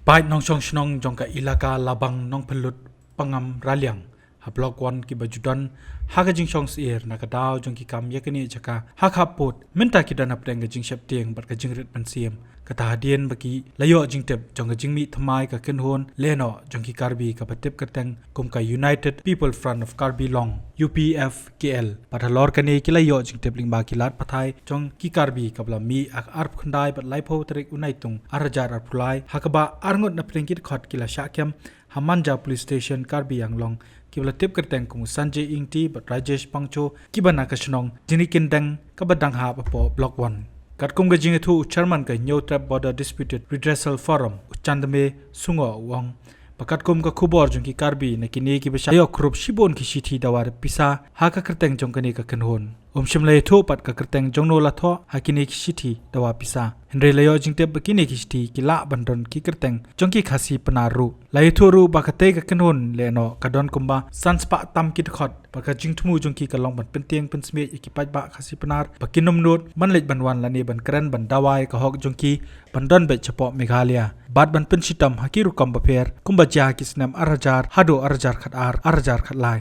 Bait nong song shnong jong ka ilaka labang nong pelut pangam raliang ha blok wan ki bajudan ha ka jing song sier na ka daw jong ki kam yakini jaka ha kha pot menta ki dan apdeng ka jing shap tieng bat ka jing rit pan siem ka ta dien baki layo jing tep jong ka jing mi thamai ka ken hon leno jong ki karbi ka patep ka teng kum ka United People Front of Karbi Long UPFKL pathalor ka ne ki layo jing tep ling ba ki lat pathai jong ki karbi ka bla mi ak arp khandai bat lai pho trek unai tung arajar arpulai hakaba arngot na plengkit khot kila shakyam Hamanja Police Station Karbi Anglong kibla tip kerteng kung Sanjay Ingti bat Rajesh Pangcho kibana kashnong jinikin deng kabadang ha po block 1 kat kum gajing thu chairman ka New Trap Border Disputed Redressal Forum uchandame sungo wong pakat kum ka khubor jong ki Karbi na kini ki basa yo krup shibon ki shithi dawar pisa ha ka kerteng jong kani ka kanhon shimle tho pat ka kerteng jong no la tho ha kini ki shithi dawa pisa henre layo jingte bakini ki shithi ki la bandon ki kerteng jong ki khasi panaru lai tho ru ba ka te ka kanhon le no ka don kumba sanspa tam ki khot pa ka jing thmu jong ki ka long ban penteng pen sme ki paj ba khasi panar bakinom not man lej banwan lani ban kran ban dawai ka hok jong ki bandon be chapo Meghalaya bad ban pen sitam hakiru kam ba pher kumba ja ki snam arajar hado arajar khat ar arajar khat lai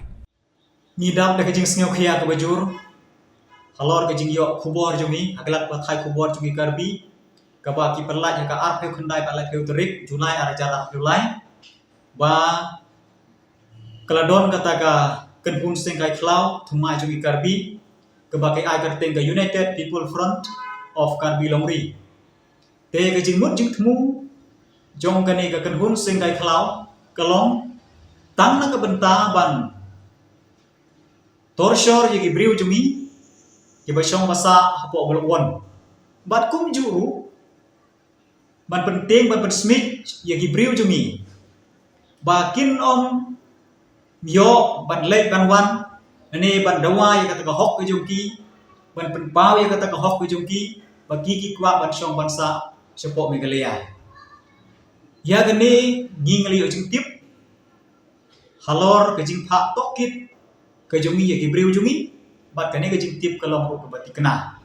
ni dam da kajing sngew khia ka bajur halor kajing yo khubor jongi aglat ba thai khubor jongi Karbi ka ba ki perlat ya ka ar pheu khandai ba la pheu terik Julai arajar ar Julai ba keladon kata ka kenpun sengkai khlau thumai jongi Karbi ka ba kai ai kerteng ka United People Front of Karbi Longri te kajing mut jing thmu jong kani ka kenpun sengkai khlau kalong tang na ka benta ban torshor yagi briu jumi ki basong masa hapo bolon bat kum juru ban penting ban persmit yagi briu jumi bakin om yo ban lek ban wan ne ban dawa ya kata ka hok ke jongki ban penpau ya kata ka hok ke jongki bagi ki kwa ban song ban sa sepo Meghalaya ya gani ngingali ojing tip halor ke jing phak tokit ke jongi ya gibreu jongi bat kane ke jing tip kalong ko bati kena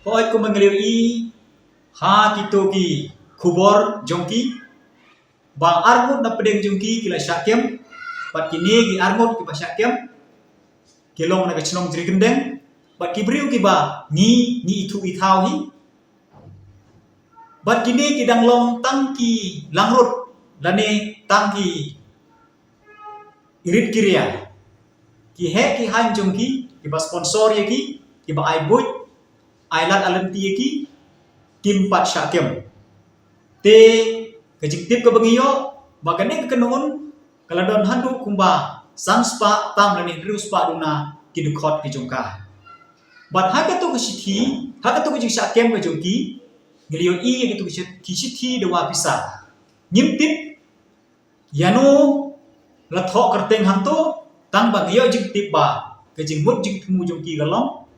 hoy ko mangleu i ha kito ki khubor jongki bang armut na pedeng jongki kila syakem bat kini ki armut ki ba syakem kilong na ke chnong jri kendeng bat gibreu ki ba ni itu i thau hi bat kini ki danglong tangki langrut lane tangki irit kiria ki he ki han jong ki ba sponsor ye ki ba ai boy ai lat alanti ye kim pat syakem te ke jing tip ke bengiyo bagane ke kenon kaladon handu kumba sanspa tam lani ruspa duna ki dukot ki jongka bat ha ka to ke sithi ha ka to ke jing syakem ke jongki ngeliyo i ye gitu ki sithi dewa pisa nyim tip yano la thok kerteng hantu tang bang yo jing tiba ke jing mut jing thmu jong ki galong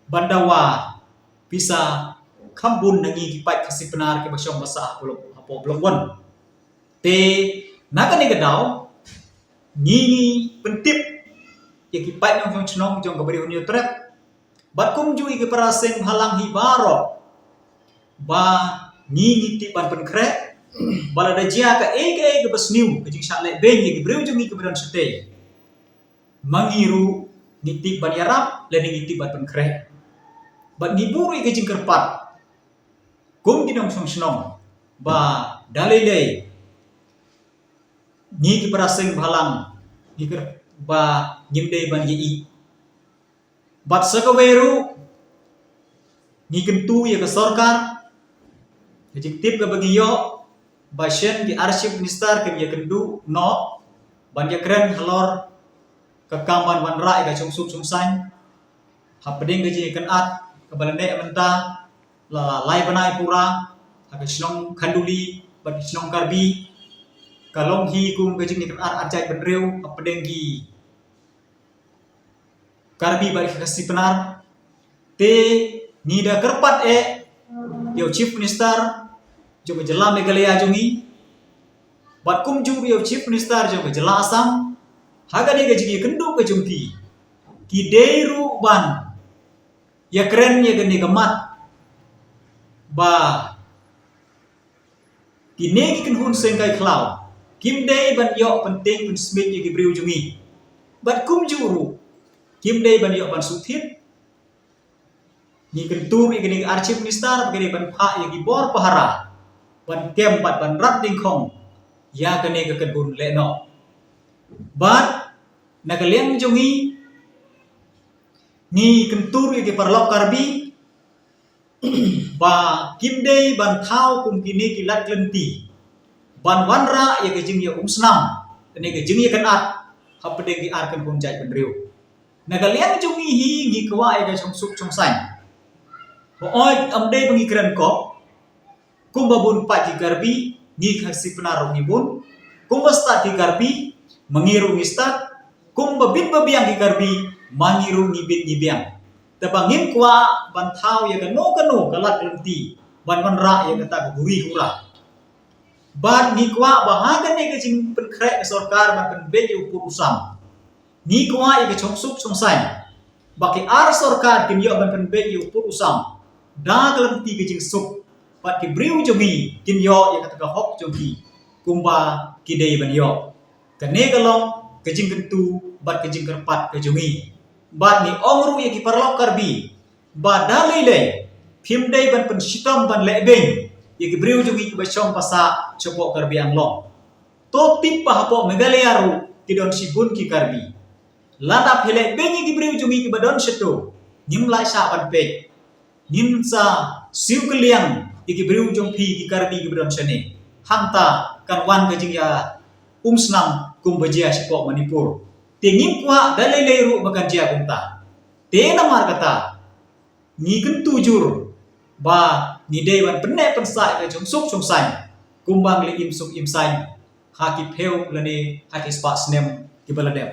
bandawa bisa khambun nangi ki pai khasi penar ke basong basa apo blok 1 te naga ne gadau ni pentip ye ki pai nong jong chnong jong ka bari hunyo trap bat kum ju ke paraseng halang hi baro ba ni tiban pen kre bala da jia ka ke basniu ke jing sha le ben ye ki breu jong ki beran sete mangiru nitip ban yarap le nitip ban penkre ban niburu ke jing kerpat kum dinong song snong ba dalile ni ki paraseng bhalang ni ker ba nyimde ban yi bat sakaweru ni kentu ye ke sarkar ke jing tip ke bagiyo ba shen ki archive minister ke ye kendu no ban ye kren halor kekaman wan rai ka chung sup chung san ha peding ke kan at ke balane menta la lai banai pura ha ke snong khanduli bat snong Karbi kalong hi kum ke jing kan at ajai benreu ha peding gi Karbi ba kasi penar te ni da kerpat yo chief minister jo ke jela Meghalaya jongi bat kum ju yo chief minister jo ke jela Assam haga de gaji kendu ke jumpi ki deru ban ya keren ya gani gamat ba Kini ki kan hun seng kai klau. Kim day ban yok penting pen smith ye ki briu jungi. Bat kum juru. Kim day ban yok ban suthit. Ni kan tur ye kini archive minister kini ban pha ye ki bor pahara. Ban kem bat ban rat ding khong. Ya kini ka kan hun le no. Bat nakaliang jungi ni kan tur ye ki parlok karbi. Ba kim day ban thao kum kini ki lat lenti. Ban wanra ye ke jing ye snam. Tene ke jing ye kan at. Hapde ki ar kan pun jai kan riu. Nagaliang jungi hi ngi kwa ye ke chong suk chong san. Ho oi amde bangi kran ko. Kumba bun pa ki garbi ngi khasi penarong ni bun. Kumba sta ki garbi mengiru ngi stat. Kumba bit babiang ki garbi mangiru ngi bit ngi biang. Tabangin kwa ban thao ye kan no kalat lenti. Ban wanra ye kata guri hura. Ban ni kwa bahagan ni ke jing pen krek sarkar ban pen be yu pur usam. Ni kwa ye ke chong suk chong sai. Baki ar sarkar kim yo ban pen be yu pur usam. Da kalam ti ke jing suk. Bat ki briu jongi kim yo ye kata ka hok jongi. Kumba ki dei ban yo. Kane galong ke jing kentu bat ke jing kerpat ke jongi. Bat ni ongru ye ki parlok karbi. Ba dalai le. Phim dei ban pen sitom ban le beng. Ye ki briu jungi ki bachong pasa chopok karbi ang long. To tip pa hapo megalearu ki don sibun ki karbi. Lada phele bengi ki briu jungi ki badon seto. Nim lai sa ban pe. Nim sa siu keliang ki briu jong phi ki karbi ki badon sene. Hangta kan wan ke jing ya snam kum bajia sipok Manipur. Tingin kwa dalai leru makan jia kumta. Te namar kata. Ni kan tujur. Ba ni day ban penne pensai ke chung suk chung sai kumbang le im suk im sai ha ki pheu lani ha ki spa snem ki baladem.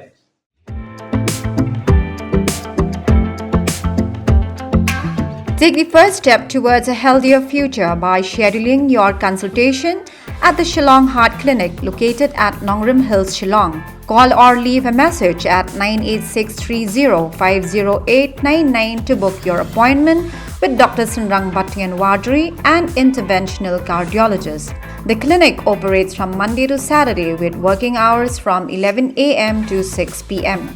Take the first step towards a healthier future by scheduling your consultation at the Shillong Heart Clinic located at Nongrim Hills, Shillong. Call or leave a message at 98630-50899 to book your appointment with Dr. Sunrang Bhattian Wadri, an interventional cardiologist. The clinic operates from Monday to Saturday with working hours from 11 a.m. to 6 p.m.